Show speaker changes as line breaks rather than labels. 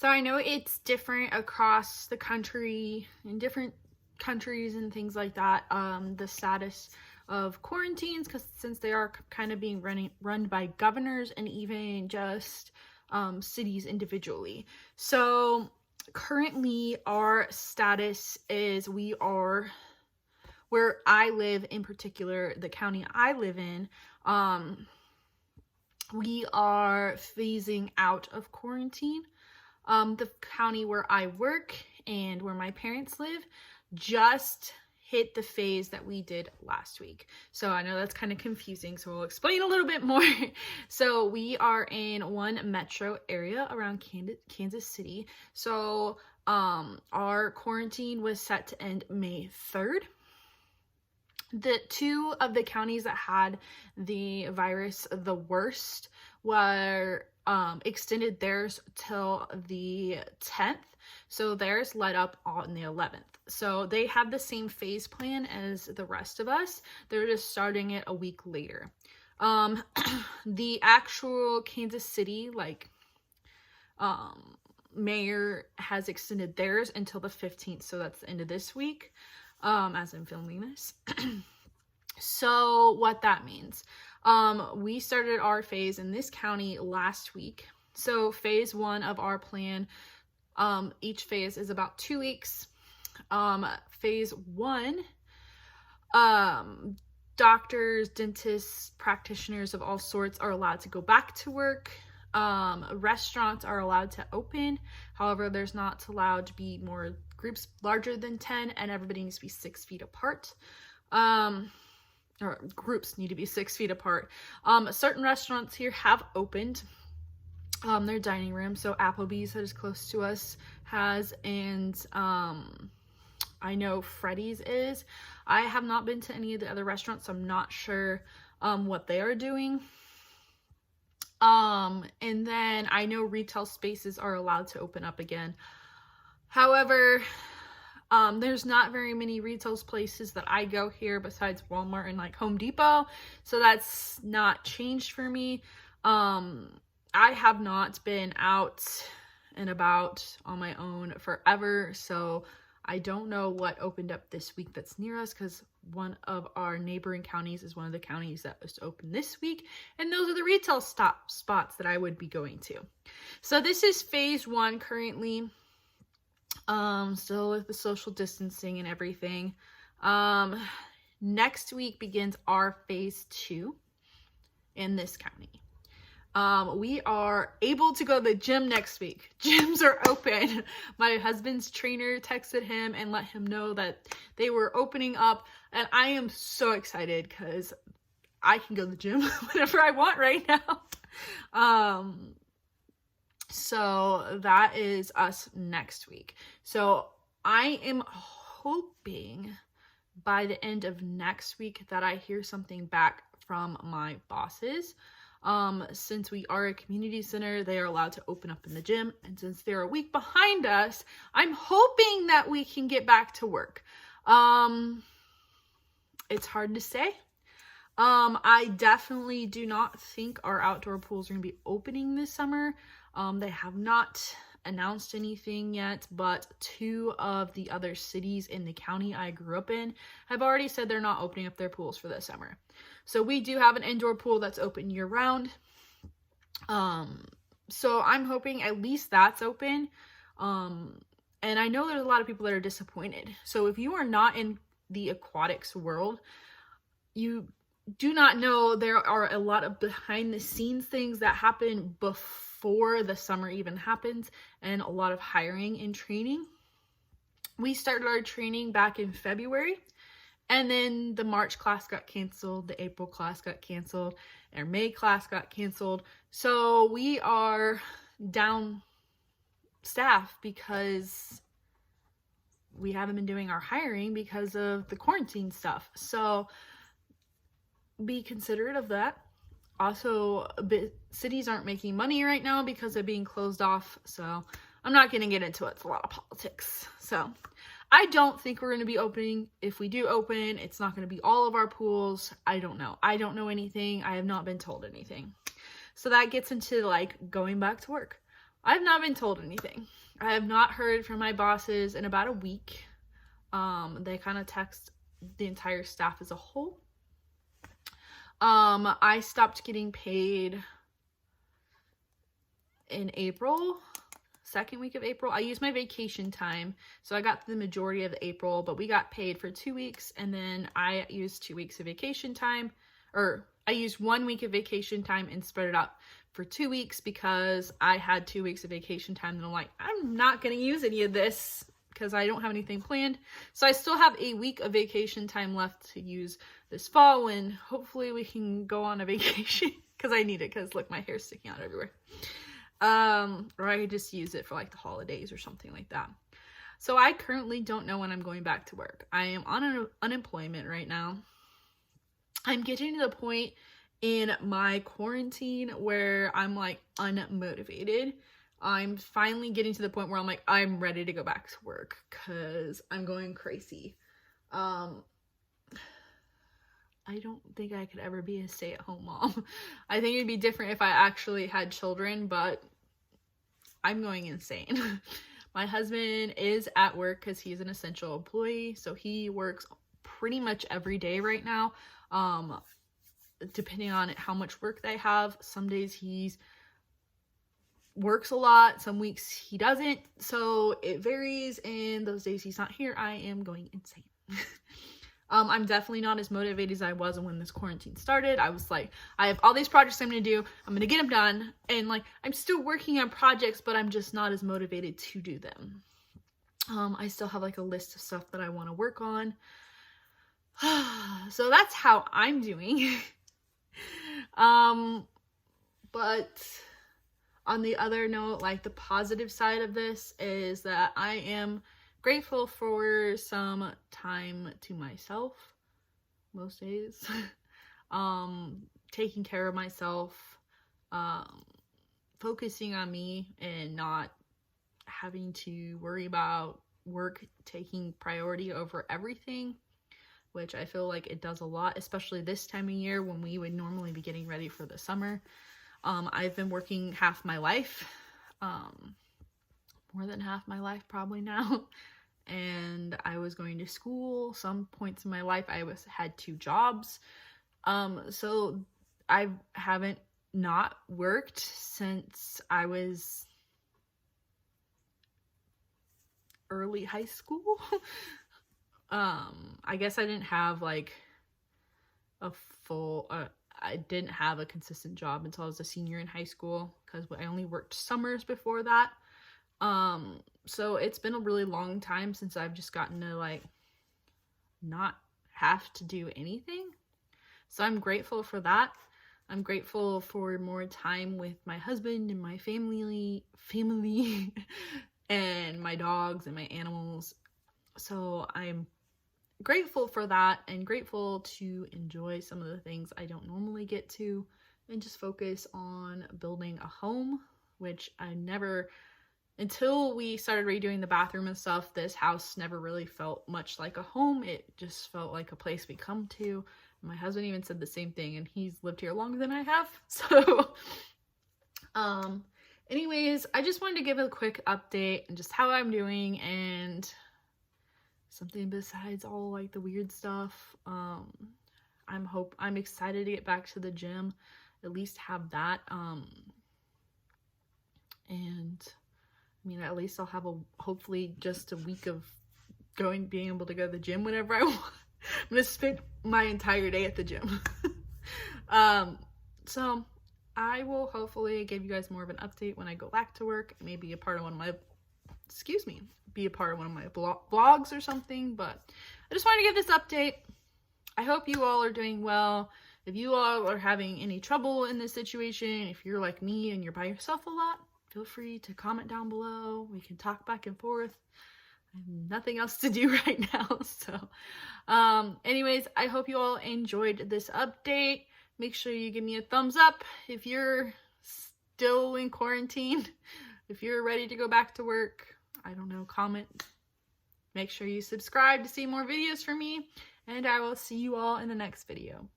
So I know it's different across the country, in different countries and things like that, the status of quarantines, because since they are kind of being run by governors and even just cities individually. So currently our status is we are, where I live in particular, the county I live in, we are phasing out of quarantine. The county where I work and where my parents live just hit the phase that we did last week. So I know that's kind of confusing, so we'll explain a little bit more. So we are in one metro area around Kansas City. So our quarantine was set to end May 3rd. The two of the counties that had the virus the worst were extended theirs till the 10th. So theirs let up on the 11th. So they had the same phase plan as the rest of us. They're just starting it a week later. The actual Kansas City, mayor has extended theirs until the 15th. So that's the end of this week, as I'm filming this. So what that means, we started our phase in this county last week. So phase 1 of our plan, each phase is about 2 weeks. Phase 1, doctors, dentists, practitioners of all sorts are allowed to go back to work. Restaurants are allowed to open. However, there's not allowed to be more groups larger than 10, and everybody needs to be 6 feet apart. Or groups need to be 6 feet apart. Certain restaurants here have opened their dining room. So Applebee's, that is close to us, has, and I know Freddy's is. I have not been to any of the other restaurants, so I'm not sure what they are doing. And then I know retail spaces are allowed to open up again. However, there's not very many retail places that I go here besides Walmart and like Home Depot. So that's not changed for me. I have not been out and about on my own forever. So I don't know what opened up this week that's near us, because one of our neighboring counties is one of the counties that was open this week. And those are the retail spots that I would be going to. So this is phase 1 currently. Still with the social distancing and everything. Next week begins our phase 2 in this county. We are able to go to the gym next week. Gyms are open. My husband's trainer texted him and let him know that they were opening up, and I am so excited because I can go to the gym whenever I want right now. So that is us next week. So I am hoping by the end of next week that I hear something back from my bosses. Since we are a community center, they are allowed to open up in the gym. And since they're a week behind us, I'm hoping that we can get back to work. It's hard to say. I definitely do not think our outdoor pools are going to be opening this summer. They have not announced anything yet, but 2 of the other cities in the county I grew up in have already said they're not opening up their pools for this summer. So we do have an indoor pool that's open year round. So I'm hoping at least that's open. And I know there's a lot of people that are disappointed. So if you are not in the aquatics world, you do not know there are a lot of behind the scenes things that happen before the summer even happens, and a lot of hiring and training. We started our training back in February, and then the March class got canceled, the April class got canceled, our May class got canceled. So we are down staff because we haven't been doing our hiring because of the quarantine stuff. So be considerate of that. Also, cities aren't making money right now because they're being closed off. So I'm not going to get into it. It's a lot of politics. So I don't think we're going to be opening. If we do open, it's not going to be all of our pools. I don't know. I don't know anything. I have not been told anything. So that gets into like going back to work. I've not been told anything. I have not heard from my bosses in about a week. They kind of text the entire staff as a whole. I stopped getting paid in April, second week of April. I used my vacation time, so I got the majority of April, but we got paid for 2 weeks, and then I used 2 weeks of vacation time, or I used 1 week of vacation time and spread it out for 2 weeks because I had 2 weeks of vacation time, and I'm like, I'm not going to use any of this because I don't have anything planned. So I still have a week of vacation time left to use this fall, and hopefully we can go on a vacation because I need it, because look, my hair's sticking out everywhere. Or I could just use it for like the holidays or something like that. So I currently don't know when I'm going back to work. I am on unemployment right now. I'm getting to the point in my quarantine where I'm like unmotivated. I'm finally getting to the point where I'm like, I'm ready to go back to work because I'm going crazy. I don't think I could ever be a stay-at-home mom. I think it'd be different if I actually had children, but I'm going insane. My husband is at work because he's an essential employee, so he works pretty much every day right now. Depending on how much work they have, some days he works a lot, some weeks he doesn't, so it varies, and those days he's not here, I am going insane. I'm definitely not as motivated as I was when this quarantine started. I was like, I have all these projects I'm going to do. I'm going to get them done. And like, I'm still working on projects, but I'm just not as motivated to do them. I still have like a list of stuff that I want to work on. So that's how I'm doing. But on the other note, like the positive side of this is that I am grateful for some time to myself most days. Taking care of myself, focusing on me and not having to worry about work taking priority over everything, which I feel like it does a lot, especially this time of year when we would normally be getting ready for the summer. I've been working half my life, more than half my life probably now. And I was going to school. Some points in my life I had 2 jobs. So I haven't not worked since I was early high school. I guess I didn't have like a full I didn't have a consistent job until I was a senior in high school because I only worked summers before that. So it's been a really long time since I've just gotten to like not have to do anything. So I'm grateful for that. I'm grateful for more time with my husband and my family and my dogs and my animals. So I'm grateful for that and grateful to enjoy some of the things I don't normally get to and just focus on building a home, which I never, until we started redoing the bathroom and stuff, this house never really felt much like a home. It just felt like a place we come to. My husband even said the same thing, and he's lived here longer than I have. So, anyways, I just wanted to give a quick update and just how I'm doing and something besides all like the weird stuff. I'm excited to get back to the gym, at least have that. And I mean, at least I'll have hopefully just a week of being able to go to the gym whenever I want. I'm gonna spend my entire day at the gym. So I will hopefully give you guys more of an update when I go back to work. Maybe be a part of one of my vlogs or something. But I just wanted to give this update. I hope you all are doing well. If you all are having any trouble in this situation, if you're like me and you're by yourself a lot, feel free to comment down below. We can talk back and forth. I have nothing else to do right now. So anyways, I hope you all enjoyed this update. Make sure you give me a thumbs up if you're still in quarantine. If you're ready to go back to work, I don't know, comment. Make sure you subscribe to see more videos from me, and I will see you all in the next video.